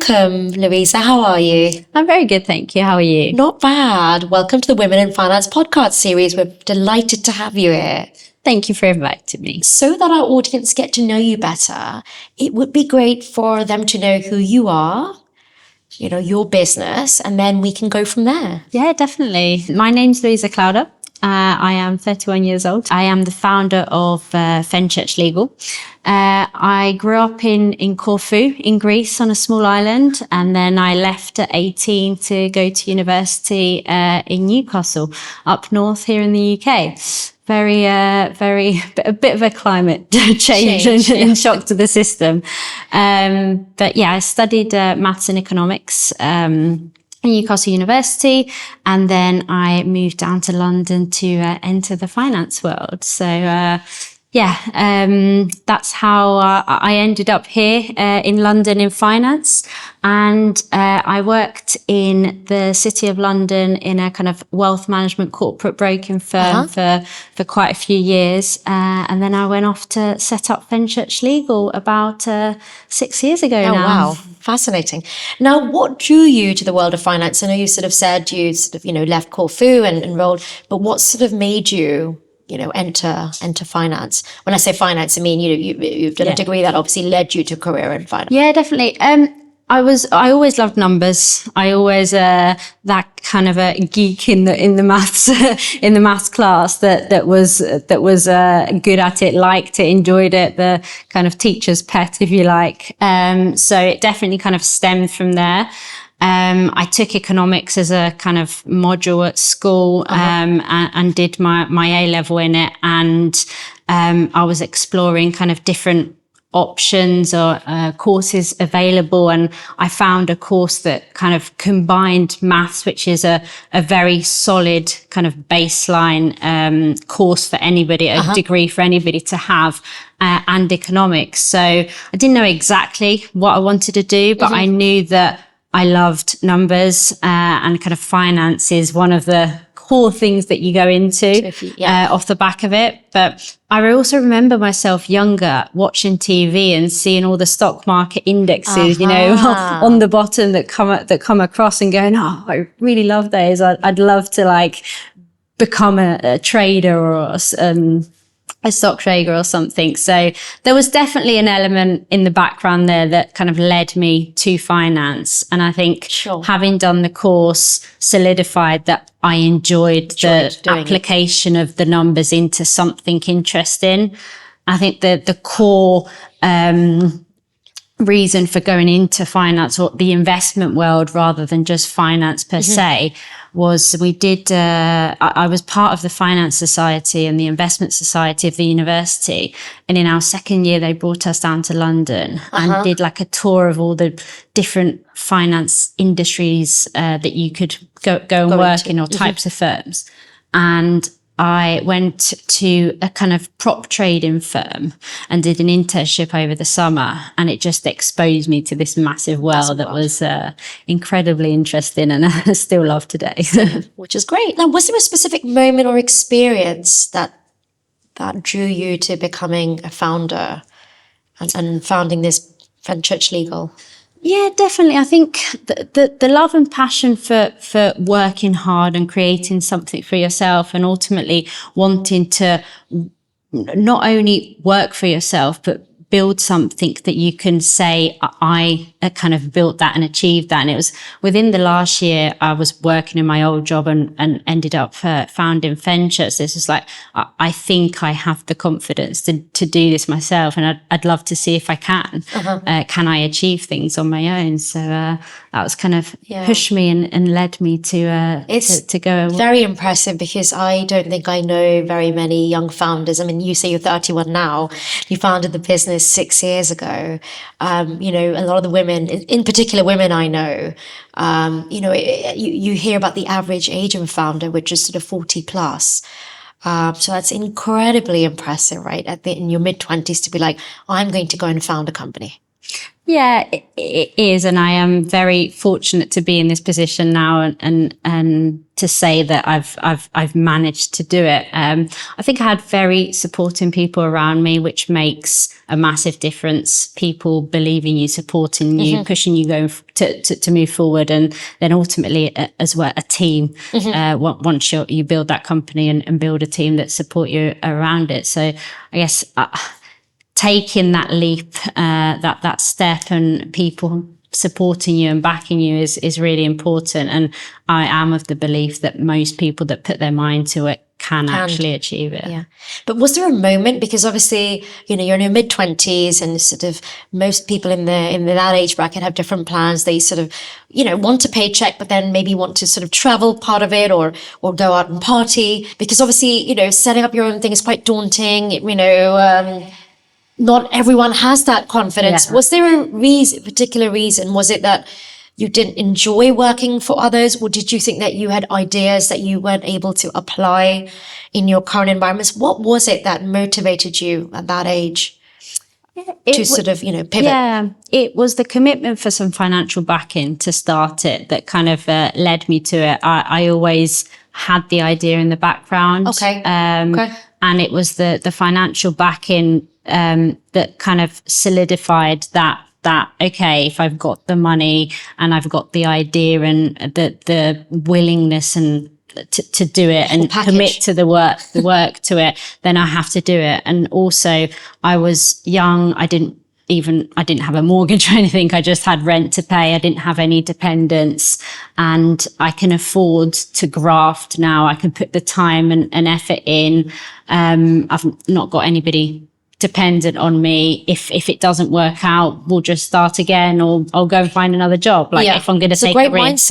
Welcome, Louisa. How are you? I'm very good, thank you. How are you? Not bad. Welcome to the Women in Finance podcast series. We're delighted to have you here. Thank you for inviting me. So that our audience get to know you better, it would be great for them to know who you are, you know, your business, and then we can go from there. Yeah, definitely. My name's Louisa Clowder. I am 31 years old. I am the founder of Fenchurch Legal. I grew up in Corfu, in Greece, on a small island, and then I left at 18 to go to university in Newcastle, up north here in the UK. A bit of a climate change and shock to the system. But yeah, I studied maths and economics in Newcastle University, and then I moved down to London to enter the finance world. So that's how I ended up here in London in finance. And I worked in the City of London in a kind of wealth management corporate broking firm for quite a few years. And then I went off to set up Fenchurch Legal about 6 years ago now. Oh, wow. Fascinating. Now, what drew you to the world of finance? I know you sort of said you left Corfu and enrolled, but what sort of made you enter finance? When I say finance, I mean, you've done a degree that obviously led you to a career in finance. Yeah, definitely. I always loved numbers. I always that kind of a geek in the maths in the maths class that was good at it, liked it, enjoyed it, the kind of teacher's pet, if you like. So it definitely kind of stemmed from there. I took economics as a kind of module at school, and did my A-level in it. And I was exploring kind of different options or courses available, and I found a course that kind of combined maths, which is a very solid kind of baseline course for anybody, a degree for anybody to have, and economics. So I didn't know exactly what I wanted to do, but I knew that I loved numbers, and kind of finance is one of the core things that you go into off the back of it. But I also remember myself younger watching TV and seeing all the stock market indexes, on the bottom that come across, and going, oh, I really love those. I'd love to become a trader or a stock trader or something. So there was definitely an element in the background there that kind of led me to finance. And I think having done the course solidified that I enjoyed the application of the numbers into something interesting. I think the core reason for going into finance or the investment world rather than just finance per se was I was part of the finance society and the investment society of the university, and in our second year they brought us down to London and did like a tour of all the different finance industries that you could go and work in, or types of firms. And I went to a kind of prop trading firm and did an internship over the summer, and it just exposed me to this massive world that was incredibly interesting, and I still love today. Which is great. Now, was there a specific moment or experience that drew you to becoming a founder and founding this Fenchurch Legal? Yeah, definitely. I think the love and passion for working hard and creating something for yourself, and ultimately wanting to not only work for yourself, but build something that you can say, I kind of built that and achieved that. And it was within the last year, I was working in my old job and ended up founding Fenchurch. This is like, I think I have the confidence to do this myself, and I'd love to see if I can. Can I achieve things on my own? So that was kind of pushed me and led me to go. Very impressive, because I don't think I know very many young founders. I mean, you say you're 31 now. You founded the business 6 years ago. A lot of the women, in particular women I know, you hear about the average age of a founder, which is sort of 40 plus. So that's incredibly impressive, right? In your mid-20s to be like, I'm going to go and found a company. Yeah, it is. And I am very fortunate to be in this position now and to say that I've managed to do it. I think I had very supporting people around me, which makes a massive difference. People believing you, supporting you, pushing you going to move forward, and then ultimately as well a team. Once you build that company and build a team that support you around it. So I guess taking that leap, that step, and people supporting you and backing you is really important. And I am of the belief that most people that put their mind to it can actually achieve it. Yeah. But was there a moment, because obviously, you're in your mid-20s, and sort of most people in that age bracket have different plans. They sort of, want a paycheck, but then maybe want to sort of travel part of it, or go out and party, because obviously, setting up your own thing is quite daunting. Not everyone has that confidence. Yeah. Was there a particular reason? Was it that you didn't enjoy working for others, or did you think that you had ideas that you weren't able to apply in your current environments? What was it that motivated you at that age to sort of, pivot? Yeah, it was the commitment for some financial backing to start it that kind of led me to it. I always had the idea in the background. Okay. And it was the financial backing that kind of solidified that okay, if I've got the money and I've got the idea and the willingness and to do it and commit to the work to it, then I have to do it. And also I was young. I didn't have a mortgage or anything. I just had rent to pay. I didn't have any dependents, and I can afford to graft now. I can put the time and effort in. I've not got anybody dependent on me. If it doesn't work out, we'll just start again, or I'll go and find another job. Like if I'm going to take a risk,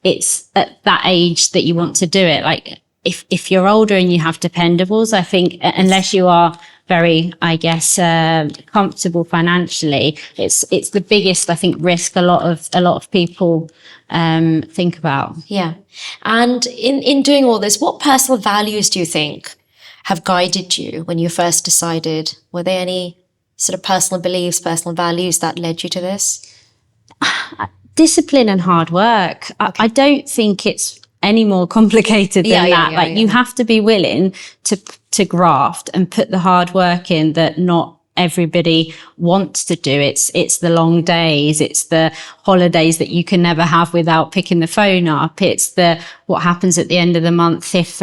it's at that age that you want to do it. Like if you're older and you have dependables, I think unless you are very, I guess, comfortable financially, it's the biggest, I think, risk a lot of people think about. Yeah. And in doing all this, what personal values do you think have guided you when you first decided? Were there any sort of personal beliefs, personal values that led you to this? Discipline and hard work. Okay. I don't think it's any more complicated than that. You have to be willing to graft and put the hard work in that not everybody wants to do. It's the long days. It's the holidays that you can never have without picking the phone up. It's what happens at the end of the month if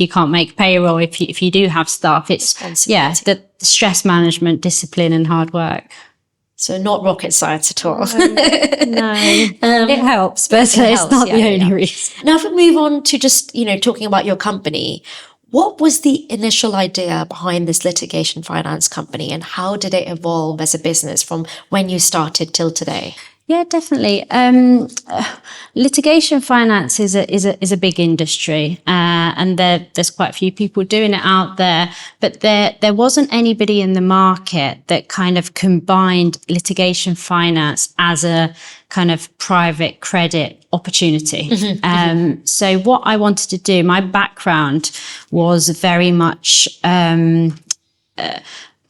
you can't make payroll, if you do have staff. It's the stress management, discipline and hard work. So not rocket science at all. No. It helps, but it's not the only reason. Now, if we move on to just, talking about your company, what was the initial idea behind this litigation finance company, and how did it evolve as a business from when you started till today? Yeah, definitely. Litigation finance is a big industry, and there's quite a few people doing it out there. But there wasn't anybody in the market that kind of combined litigation finance as a kind of private credit opportunity. So what I wanted to do, my background was very much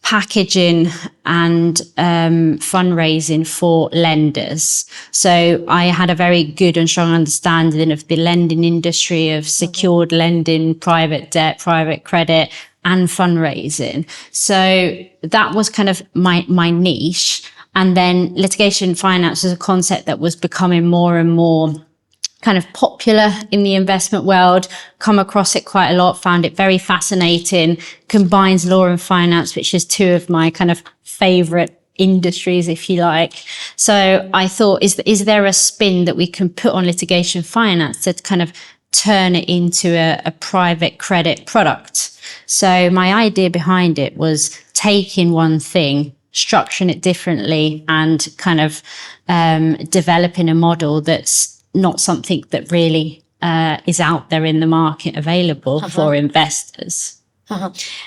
packaging and fundraising for lenders. So I had a very good and strong understanding of the lending industry, of secured lending, private debt, private credit, and fundraising. So that was kind of my niche. And then litigation finance was a concept that was becoming more and more kind of popular in the investment world, come across it quite a lot, found it very fascinating, combines law and finance, which is two of my kind of favorite industries, if you like. So I thought, is there a spin that we can put on litigation finance to kind of turn it into a private credit product? So my idea behind it was taking one thing, structuring it differently, and kind of developing a model that's not something that really is out there in the market available for investors.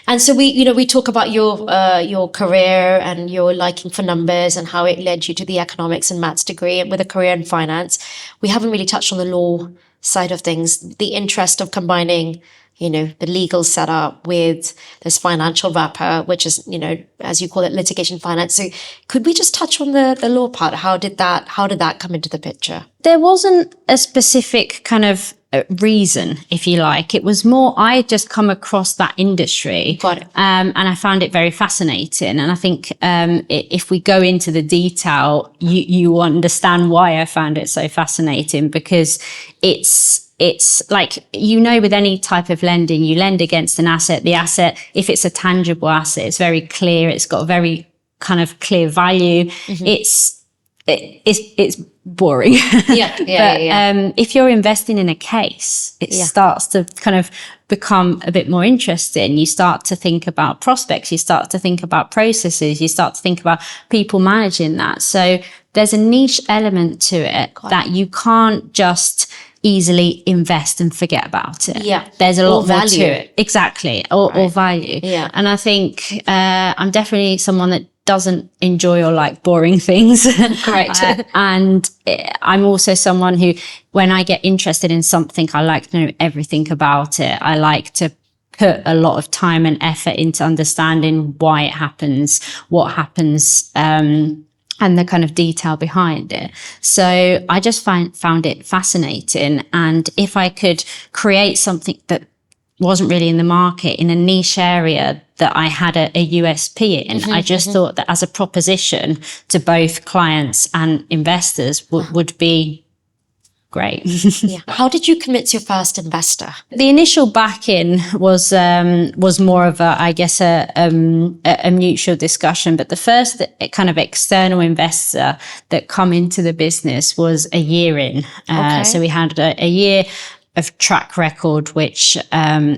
And so we talk about your career and your liking for numbers and how it led you to the economics and maths degree with a career in finance. We haven't really touched on the law side of things, the interest of combining the legal setup with this financial wrapper, which is, as you call it, litigation finance. So could we just touch on the law part? How did that come into the picture? There wasn't a specific kind of reason, if you like. It was more, I had just come across that industry. Got it. And I found it very fascinating. And I think if we go into the detail, you understand why I found it so fascinating, because it's like, with any type of lending, you lend against an asset. The asset, if it's a tangible asset, it's very clear. It's got a very kind of clear value. It's boring. But if you're investing in a case, it starts to kind of become a bit more interesting. You start to think about prospects, you start to think about processes, you start to think about people managing that. So there's a niche element to it that you can't just easily invest and forget about it. There's a lot more to it. Exactly. Or value. And I think I'm definitely someone that doesn't enjoy or like boring things. Correct. And I'm also someone who, when I get interested in something, I like to know everything about it. I like to put a lot of time and effort into understanding why it happens, what happens, and the kind of detail behind it. So I just found it fascinating. And if I could create something that wasn't really in the market, in a niche area that I had a USP in, I just thought that as a proposition to both clients and investors would be great. How did you commit to your first investor? The initial backing was more of a mutual discussion, but the first kind of external investor that come into the business was a year in. So we had a year of track record, which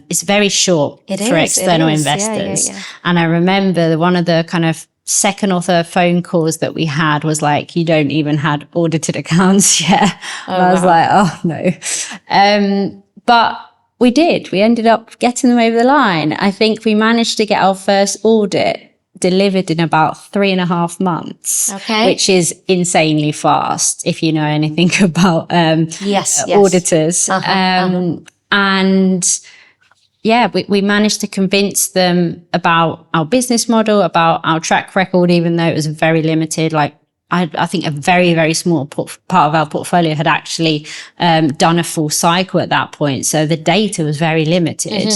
is very short for external investors. And I remember one of the kind of second or third phone calls that we had was like, you don't even had audited accounts yet. I was like, oh no. But we did. We ended up getting them over the line. I think we managed to get our first audit delivered in about 3.5 months, which is insanely fast if you know anything about auditors. And we managed to convince them about our business model, about our track record, even though it was very limited. Like I think a very, very small part of our portfolio had actually done a full cycle at that point. So the data was very limited.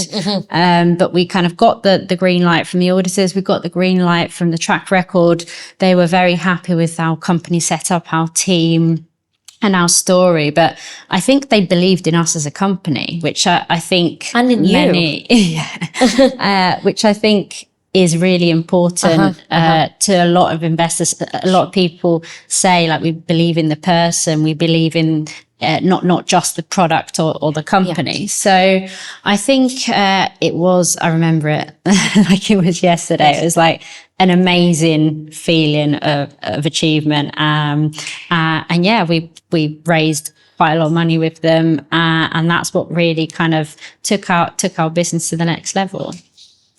But we kind of got the green light from the auditors. We got the green light from the track record. They were very happy with our company setup, our team, and our story. But I think they believed in us as a company, which I think... And in you. Which I think is really important to a lot of investors. A lot of people say, like, we believe in the person, we believe in not just the product or the company. So I think it was, I remember it like it was yesterday. It was like an amazing feeling of achievement. And we raised quite a lot of money with them. And that's what really kind of took our business to the next level.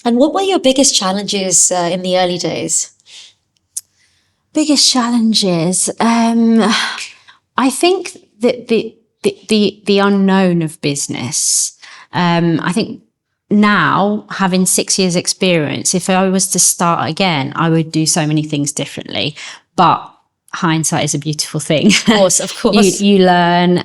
And what were your biggest challenges in the early days? Biggest challenges? I think that the unknown of business. I think now, having 6 years experience, if I was to start again, I would do so many things differently. But hindsight is a beautiful thing. Of course. You learn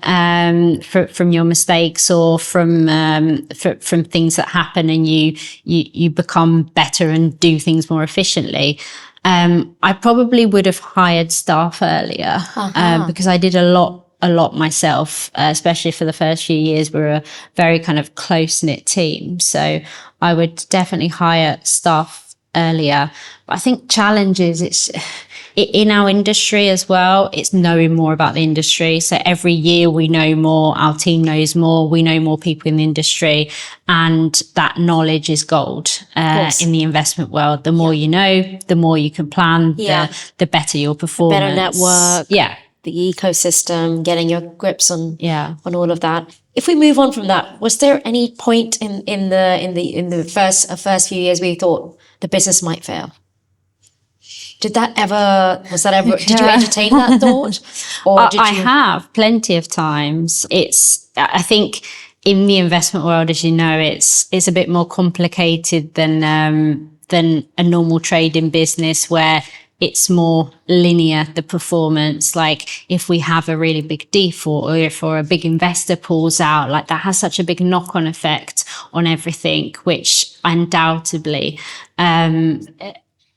from your mistakes or from things that happen, and you become better and do things more efficiently. I probably would have hired staff earlier because I did a lot myself, especially for the first few years. We were a very kind of close-knit team. So I would definitely hire staff earlier. But I think challenges, it's in our industry as well, it's knowing more about the industry. So every year we know more, our team knows more, we know more people in the industry, and that knowledge is gold in the investment world. The more you know, the more you can plan, the better your performance. Better network. The ecosystem, getting your grips on all of that. If we move on from that, was there any point in the first few years where you thought the business might fail? Did you entertain that thought? Or I have plenty of times. I think in the investment world, as you know, it's a bit more complicated than a normal trading business where it's more linear, the performance. Like if we have a really big default, or if a big investor pulls out, like that has such a big knock-on effect on everything, which undoubtedly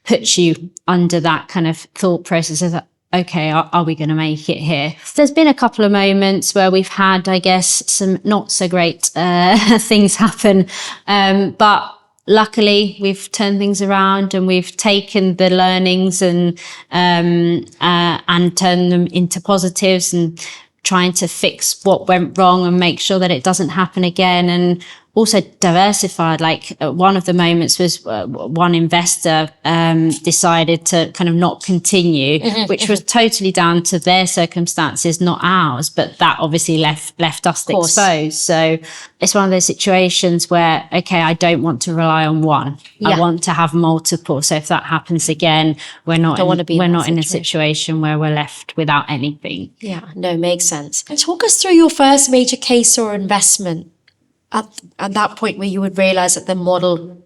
puts you under that kind of thought process of, okay, are we going to make it here? There's been a couple of moments where we've had, I guess, some not so great things happen, but luckily we've turned things around, and we've taken the learnings and turned them into positives, and trying to fix what went wrong and make sure that it doesn't happen again. And also diversified. Like one of the moments was one investor decided to kind of not continue, which was totally down to their circumstances, not ours. But that obviously left us exposed. So it's one of those situations where, okay, I don't want to rely on one. Yeah. I want to have multiple. So if that happens again, we're not in a situation where we're left without anything. Yeah, no, makes sense. And talk us through your first major case or investment. At that point where you would realize that the model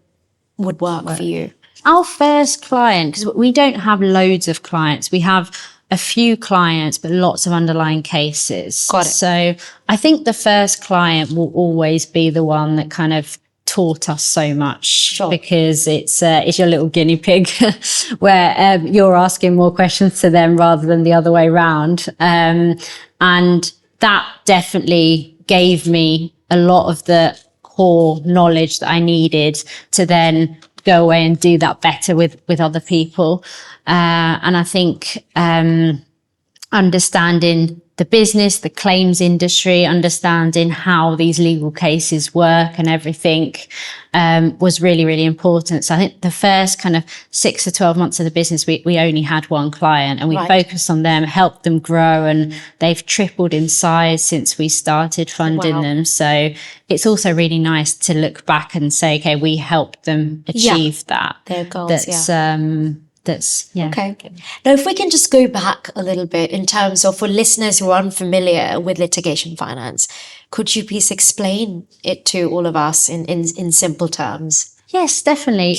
would work for you? Our first client, because we don't have loads of clients. We have a few clients, but lots of underlying cases. Got it. So I think the first client will always be the one that kind of taught us so much. Sure. Because it's your little guinea pig where you're asking more questions to them rather than the other way around. And that definitely gave me a lot of the core knowledge that I needed to then go away and do that better with other people. And I think understanding the business, the claims industry, understanding how these legal cases work and everything was really, really important. So I think the first kind of 6 to 12 months of the business, we only had one client, and we focused on them, helped them grow, and they've tripled in size since we started funding them. So it's also really nice to look back and say, okay, we helped them achieve their goals. Okay. Now, if we can just go back a little bit in terms of, for listeners who are unfamiliar with litigation finance, could you please explain it to all of us in simple terms? Yes, definitely.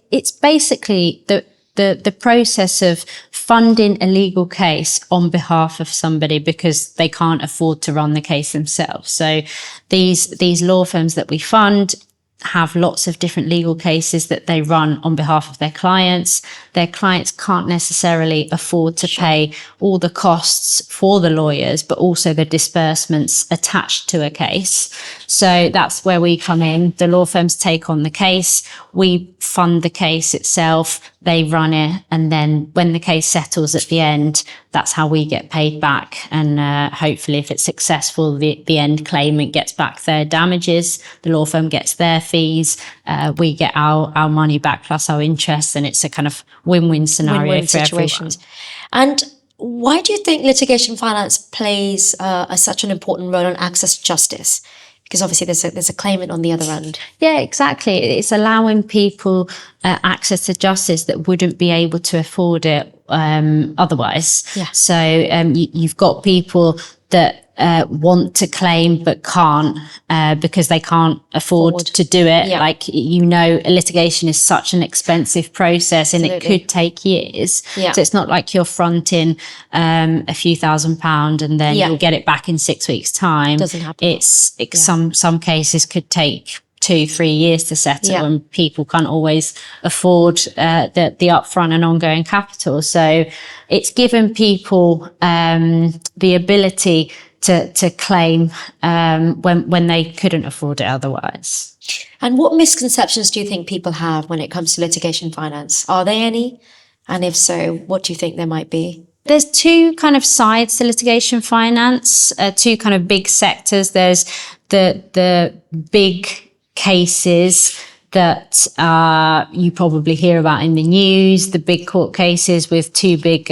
It's basically the process of funding a legal case on behalf of somebody because they can't afford to run the case themselves. So these law firms that we fund have lots of different legal cases that they run on behalf of their clients. Their clients can't necessarily afford to pay all the costs for the lawyers, but also the disbursements attached to a case. So that's where we come in. The law firms take on the case. We fund the case itself. They run it. And then when the case settles at the end, that's how we get paid back. And hopefully, if it's successful, the end claimant gets back their damages. The law firm gets their fees. We get our money back plus our interest. And it's a kind of win-win scenario for situations. Everyone. And why do you think litigation finance plays such an important role in access to justice? Because obviously there's a claimant on the other end. Yeah, exactly. It's allowing people access to justice that wouldn't be able to afford it otherwise. Yeah. So you've got people that want to claim but can't because they can't afford to do it. Yeah. Like, litigation is such an expensive process. Absolutely. And it could take years. Yeah. So it's not like you're fronting a few £1,000 and then you'll get it back in 6 weeks' time. Doesn't happen. Some cases could take 2-3 years to settle, and people can't always afford the upfront and ongoing capital. So it's given people the ability to claim when they couldn't afford it otherwise. And what misconceptions do you think people have when it comes to litigation finance? Are there any? And if so, what do you think there might be? There's two kind of sides to litigation finance, two kind of big sectors. There's the big cases that you probably hear about in the news, the big court cases with two big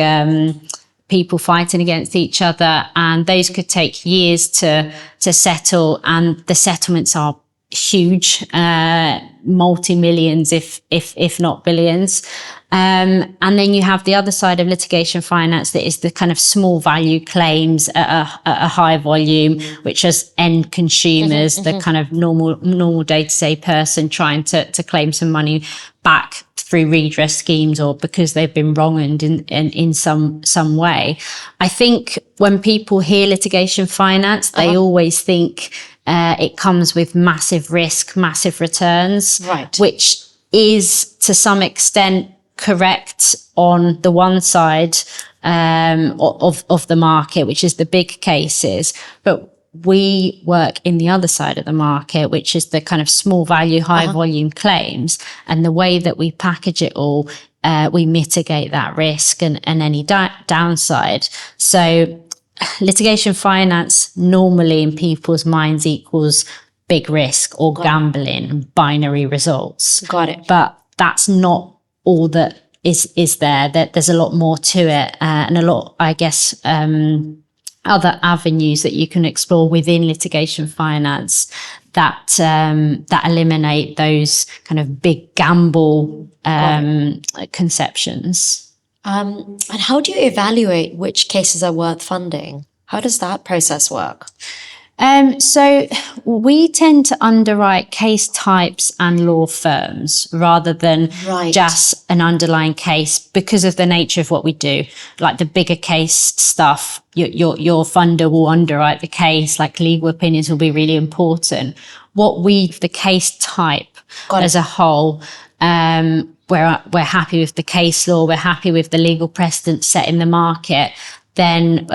people fighting against each other, and those could take years to settle, and the settlements are huge, multi-millions if not billions. And then you have the other side of litigation finance that is the kind of small value claims at a high volume, which is end consumers, the kind of normal day-to-day person trying to claim some money back through redress schemes or because they've been wronged in some way. I think when people hear litigation finance, they always think it comes with massive risk, massive returns, right, which is to some extent correct on the one side of the market, which is the big cases. But we work in the other side of the market, which is the kind of small value, high volume claims. And the way that we package it all, we mitigate that risk and any downside. So litigation finance normally in people's minds equals big risk or gambling, binary results. Got it. But that's not all that is there. There's a lot more to it, and a lot, I guess, other avenues that you can explore within litigation finance that eliminate those kind of big gamble conceptions. And how do you evaluate which cases are worth funding? How does that process work? So we tend to underwrite case types and law firms rather than just an underlying case because of the nature of what we do. Like the bigger case stuff, your funder will underwrite the case, like legal opinions will be really important. The case type as a whole, we're happy with the case law, we're happy with the legal precedent set in the market. Then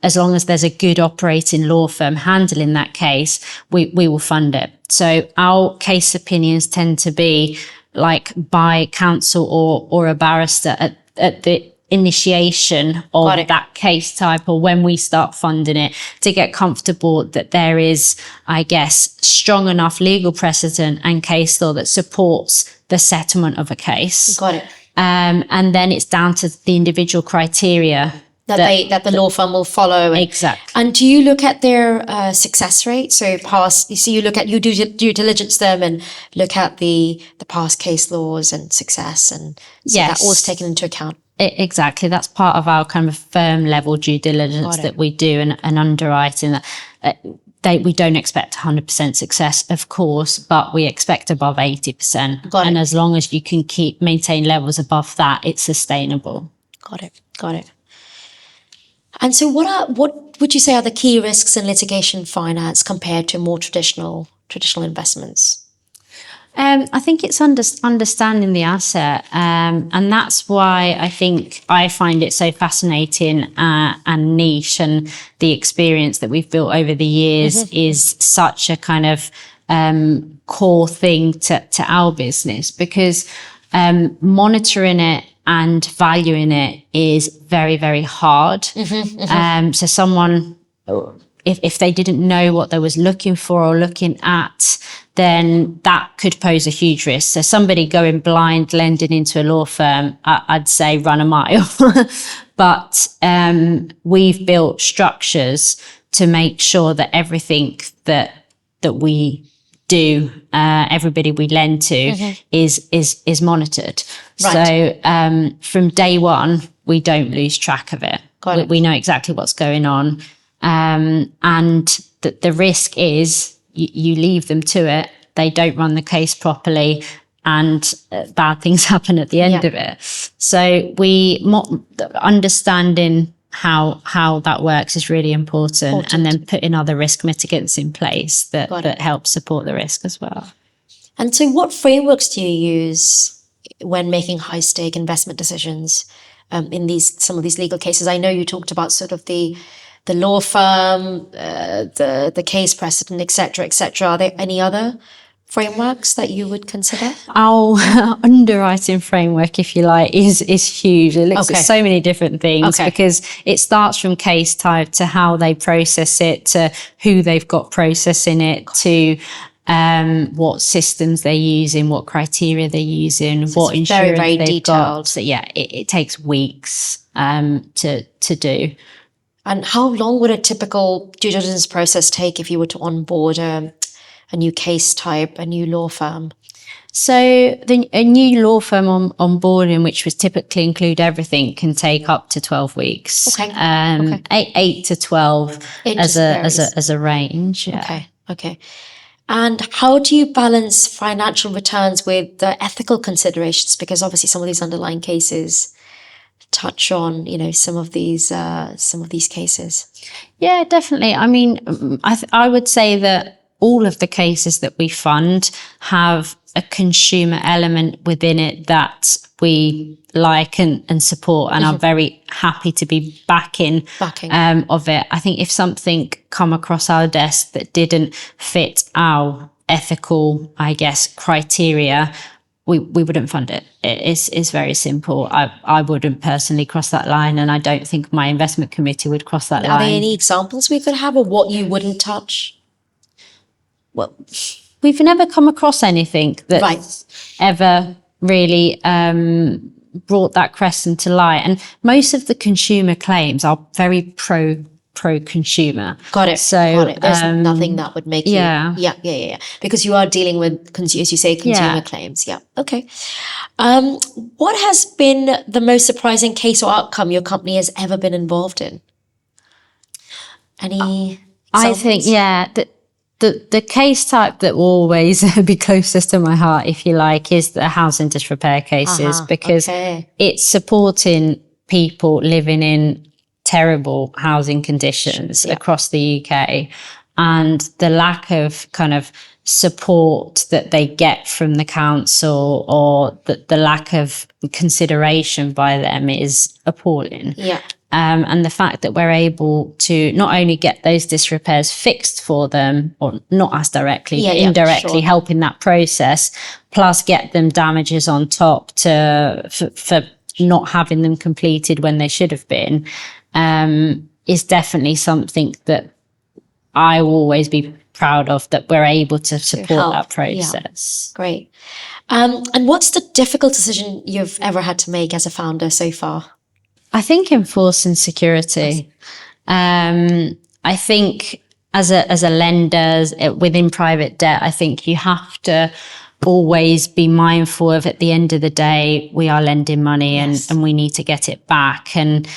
as long as there's a good operating law firm handling that case, we will fund it. So our case opinions tend to be like by counsel or a barrister at the initiation of that case type or when we start funding it to get comfortable that there is, I guess, strong enough legal precedent and case law that supports the settlement of a case. Got it. And then it's down to the individual criteria that the law firm will follow. Exactly. And do you look at their success rate? So you look at, you do due diligence them and look at the past case laws and success, and so that all is taken into account. Exactly. That's part of our kind of firm level due diligence that we do and underwriting. We don't expect 100% success, of course, but we expect above 80%. And as long as you can maintain levels above that, it's sustainable. Got it. And so what would you say are the key risks in litigation finance compared to more traditional investments? I think it's understanding the asset. And that's why I think I find it so fascinating and niche. And the experience that we've built over the years is such a kind of core thing to our business, because monitoring it and valuing it is very, very hard. So someone, if they didn't know what they was looking for or looking at, then that could pose a huge risk. So somebody going blind, lending into a law firm, I'd say run a mile. But we've built structures to make sure that everything that we do, everybody we lend to is monitored. So from day one, we don't lose track of it. We know exactly what's going on. And the risk is you leave them to it, they don't run the case properly, and bad things happen at the end of it. So understanding how that works is really important. And then putting other risk mitigants in place that help support the risk as well. And so what frameworks do you use when making high stake investment decisions in some of these legal cases? I know you talked about sort of the law firm, the case precedent, et cetera. Are there any other frameworks that you would consider? Our underwriting framework, if you like, is huge. It looks at so many different things because it starts from case type to how they process it, to who they've got processing it, to what systems they're using, what criteria they're using, so what insurance very they've detailed. got. So it takes weeks to do. And how long would a typical due diligence process take if you were to onboard a new case type, a new law firm? So a new law firm on board, in which was typically include everything, can take up to 12 weeks. Okay. Okay. 8 to 12 It as just varies. as a range. Yeah. Okay. Okay. And how do you balance financial returns with the ethical considerations? Because obviously some of these underlying cases touch on, some of these cases. Yeah, definitely. I mean, I would say that all of the cases that we fund have a consumer element within it that we like and support, and are very happy to be backing. Of it. I think if something come across our desk that didn't fit our ethical, I guess, criteria, we wouldn't fund it. It's very simple. I wouldn't personally cross that line, and I don't think my investment committee would cross that line. Are there any examples we could have of what you wouldn't touch? Well, we've never come across anything that's ever really brought that crescent to light. And most of the consumer claims are very pro-consumer. Got it. So got it. There's nothing that would make you. Yeah. Yeah. Because you are dealing with, as you say, consumer claims. Yeah. Okay. What has been the most surprising case or outcome your company has ever been involved in? Any examples? I think, the case type that will always be closest to my heart, if you like, is the housing disrepair cases, because it's supporting people living in terrible housing conditions across the UK, and the lack of kind of support that they get from the council, or the lack of consideration by them, is appalling. Yeah. And the fact that we're able to not only get those disrepairs fixed for them, or not us directly, but indirectly helping that process, plus get them damages on top for not having them completed when they should have been, is definitely something that I will always be proud of, that we're able to support that process. Yeah. Great. And what's the difficult decision you've ever had to make as a founder so far? I think enforcing security. I think as a lender within private debt, I think you have to always be mindful of, at the end of the day, we are lending money and we need to get it back. And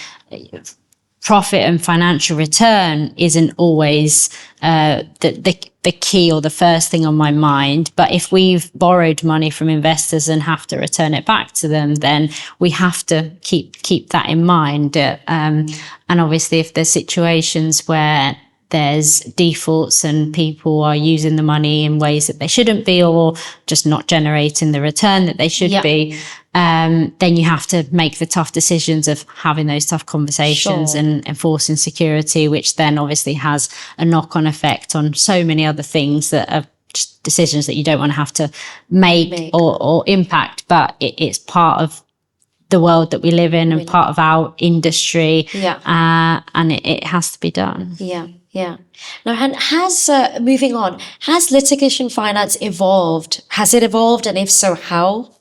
profit and financial return isn't always the key or the first thing on my mind. But if we've borrowed money from investors and have to return it back to them, then we have to keep that in mind. And obviously, if there's situations where there's defaults and people are using the money in ways that they shouldn't be, or just not generating the return that they should be, then you have to make the tough decisions of having those tough conversations and enforcing security, which then obviously has a knock-on effect on so many other things that are just decisions that you don't want to have to make. Or impact, but it's part of the world that we live in and part of our industry, and it has to be done. Yeah. Now, and moving on, has litigation finance evolved? Has it evolved? And if so, how?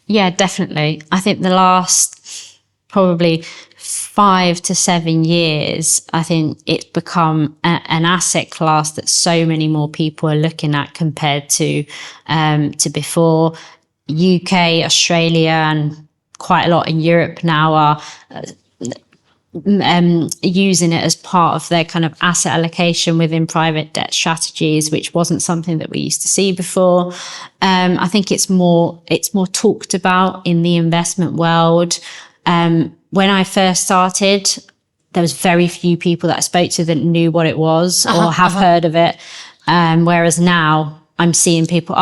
Yeah, definitely. I think the last probably 5 to 7 years, I think it's become an asset class that so many more people are looking at compared to before. UK, Australia, and quite a lot in Europe now are using it as part of their kind of asset allocation within private debt strategies, which wasn't something that we used to see before. I think it's more talked about in the investment world. When I first started, there was very few people that I spoke to that knew what it was or have heard of it. Whereas now I'm seeing people,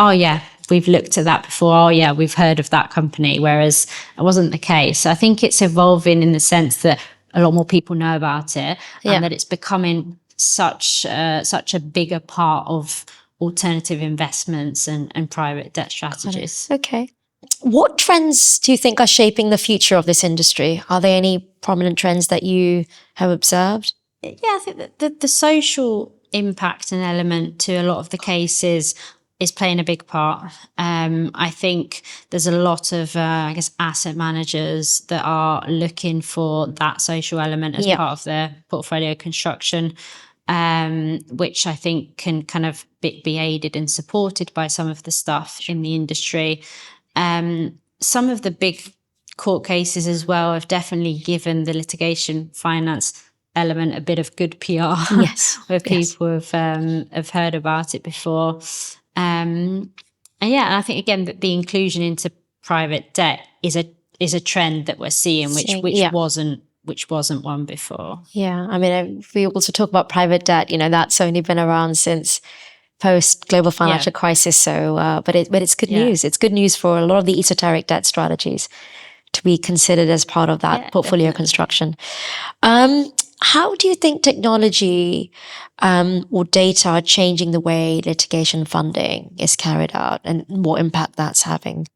we've looked at that before. We've heard of that company. Whereas it wasn't the case. I think it's evolving in the sense that a lot more people know about it, and that it's becoming such a bigger part of alternative investments and private debt strategies. Okay. What trends do you think are shaping the future of this industry? Are there any prominent trends that you have observed? Yeah, I think that the social impact and element to a lot of the cases is playing a big part. I think there's a lot of, asset managers that are looking for that social element as part of their portfolio construction. which I think can kind of be aided and supported by some of the stuff in the industry. Some of the big court cases as well have definitely given the litigation finance element a bit of good PR. Yes. Where people have heard about it before. And I think again that the inclusion into private debt is a trend that we're seeing, which wasn't one before. Yeah, I mean, if we also talk about private debt, that's only been around since post global financial crisis. So, but it's good news. It's good news for a lot of the esoteric debt strategies to be considered as part of that portfolio construction. How do you think technology or data are changing the way litigation funding is carried out, and what impact that's having?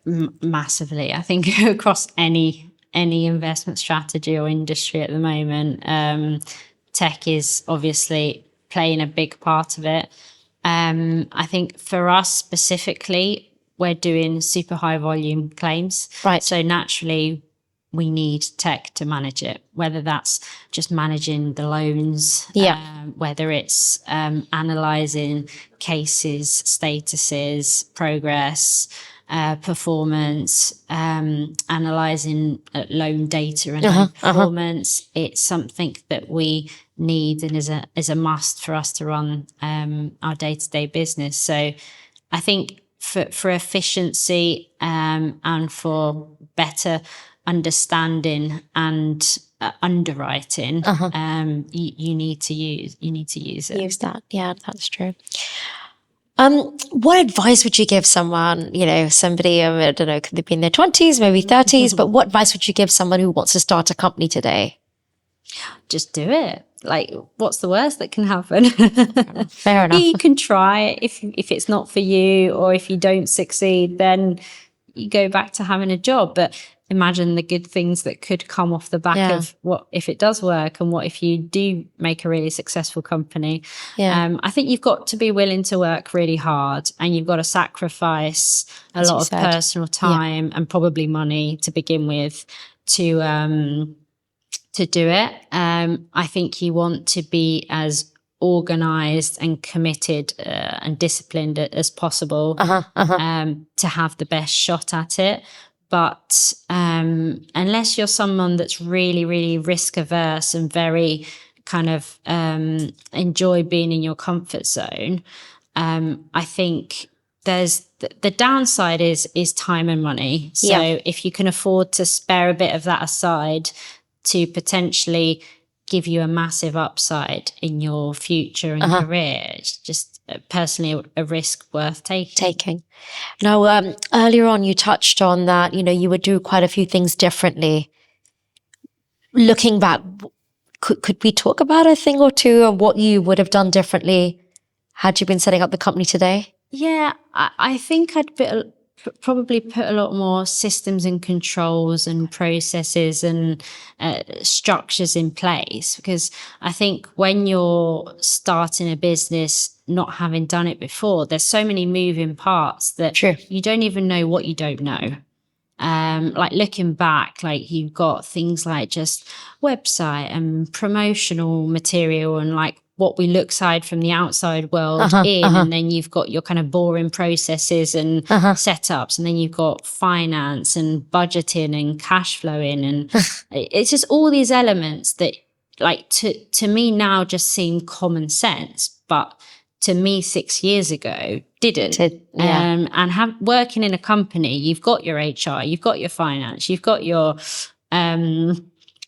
Massively, I think across any investment strategy or industry at the moment, tech is obviously playing a big part of it. I think for us specifically, we're doing super high volume claims. Right. So naturally, we need tech to manage it, whether that's just managing the loans, whether it's analysing cases, statuses, progress, performance, analysing loan data and loan performance. It's something that we need and is a must for us to run our day-to-day business. So I think for efficiency and for better understanding and underwriting, you need to use it. Use that. Yeah, that's true. What advice would you give someone, somebody, I don't know, could be in their 20s, maybe 30s, but what advice would you give someone who wants to start a company today? Just do it. Like, what's the worst that can happen? Fair enough. You can try it. If it's not for you, or if you don't succeed, then you go back to having a job. But imagine the good things that could come off the back of what if it does work, and what if you do make a really successful company. I think you've got to be willing to work really hard, and you've got to sacrifice a lot of personal time and probably money to begin with to do it. I think you want to be as organized and committed and disciplined as possible to have the best shot at it. But unless you're someone that's really, really risk averse and very kind of enjoy being in your comfort zone, I think there's the downside is time and money. So if you can afford to spare a bit of that aside to potentially give you a massive upside in your future and career, it's just personally a risk worth taking. Now, earlier on, you touched on that, you would do quite a few things differently. Looking back, could we talk about a thing or two of what you would have done differently had you been setting up the company today? Yeah, I think I'd probably put a lot more systems and controls and processes and structures in place, because I think when you're starting a business, not having done it before, there's so many moving parts that you don't even know what you don't know. Like looking back, like you've got things like just website and promotional material and like what we look side from the outside world and then you've got your kind of boring processes and setups, and then you've got finance and budgeting and cash flowing, and it's just all these elements that like to me now just seem common sense, but to me 6 years ago didn't. And working in a company, you've got your HR, you've got your finance, you've got your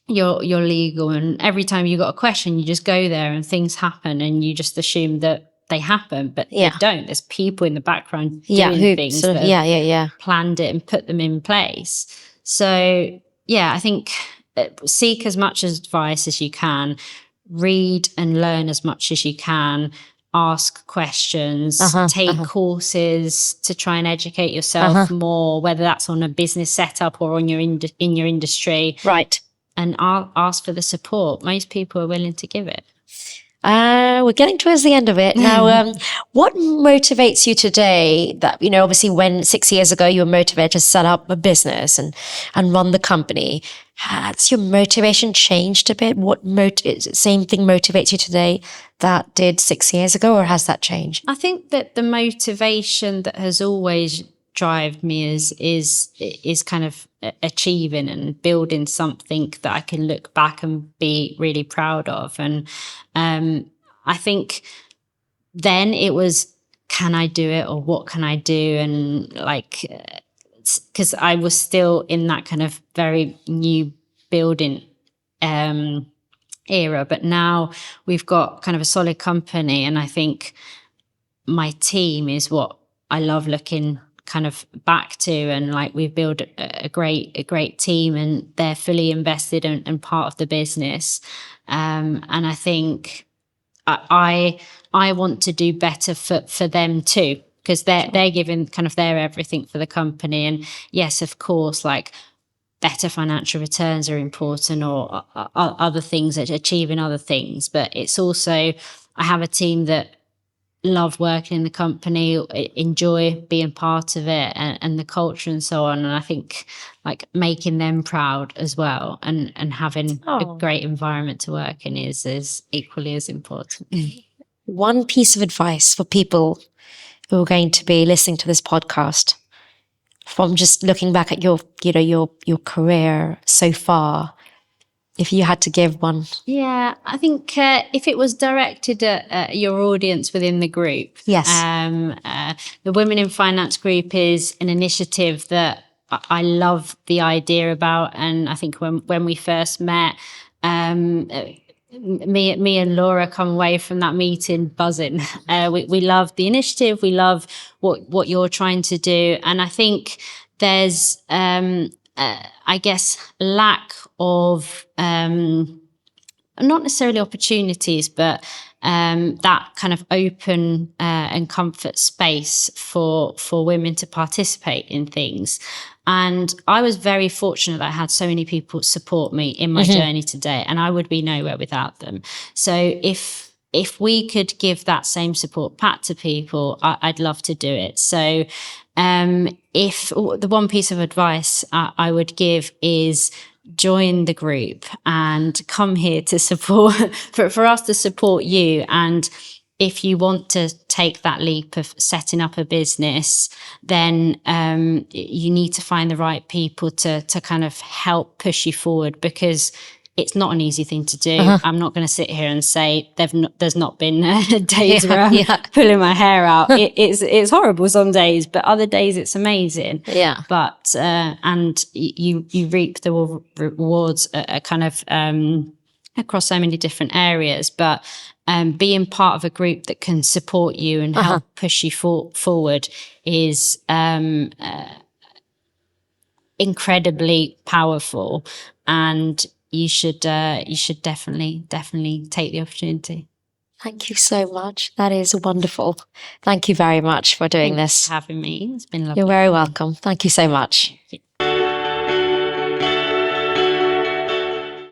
legal, and every time you got a question, you just go there and things happen and you just assume that they happen, but they don't. There's people in the background doing things that planned it and put them in place. So I think seek as much advice as you can, read and learn as much as you can, ask questions, take courses to try and educate yourself more, whether that's on a business setup or on in your industry. Right. And ask for the support. Most people are willing to give it. We're getting towards the end of it now. What motivates you today? That obviously, when 6 years ago you were motivated to set up a business and run the company, has your motivation changed a bit? Same thing motivates you today that did 6 years ago, or has that changed? I think that the motivation that has always driven me is kind of achieving and building something that I can look back and be really proud of. And I think then it was, can I do it, or what can I do? And like, because I was still in that kind of very new building era, but now we've got kind of a solid company, and I think my team is what I love looking kind of back to, and like we've built a great team, and they're fully invested and part of the business. And I think I want to do better for them too, because they're giving kind of their everything for the company. And yes, of course, like better financial returns are important, or other things, achieving other things. But it's also, I have a team that love working in the company, enjoy being part of it, and the culture and so on. And I think like making them proud as well, and having a great environment to work in is equally as important. One piece of advice for people who are going to be listening to this podcast, from just looking back at your career so far, if you had to give one. Yeah, I think if it was directed at your audience within the group, yes, the Women in Finance group is an initiative that I love the idea about. And I think when we first met, me and Laura come away from that meeting buzzing. We love the initiative. We love what you're trying to do. And I think there's, I guess, lack of, not necessarily opportunities, but that kind of open and comfort space for women to participate in things. And I was very fortunate that I had so many people support me in my journey today, and I would be nowhere without them. So if we could give that same support back to people, I'd love to do it. So if the one piece of advice I would give is join the group and come here to support, for us to support you. And if you want to take that leap of setting up a business, then you need to find the right people to kind of help push you forward, because it's not an easy thing to do. I'm not going to sit here and say there's not been days where I'm pulling my hair out. It's horrible some days, but other days it's amazing. Yeah. But and you reap the rewards kind of across so many different areas. But being part of a group that can support you and help push you forward is incredibly powerful, and you should definitely take the opportunity. Thank you so much. That is wonderful. Thank you very much for doing this. Thanks for having me. It's been lovely. You're very welcome. Thank you so much.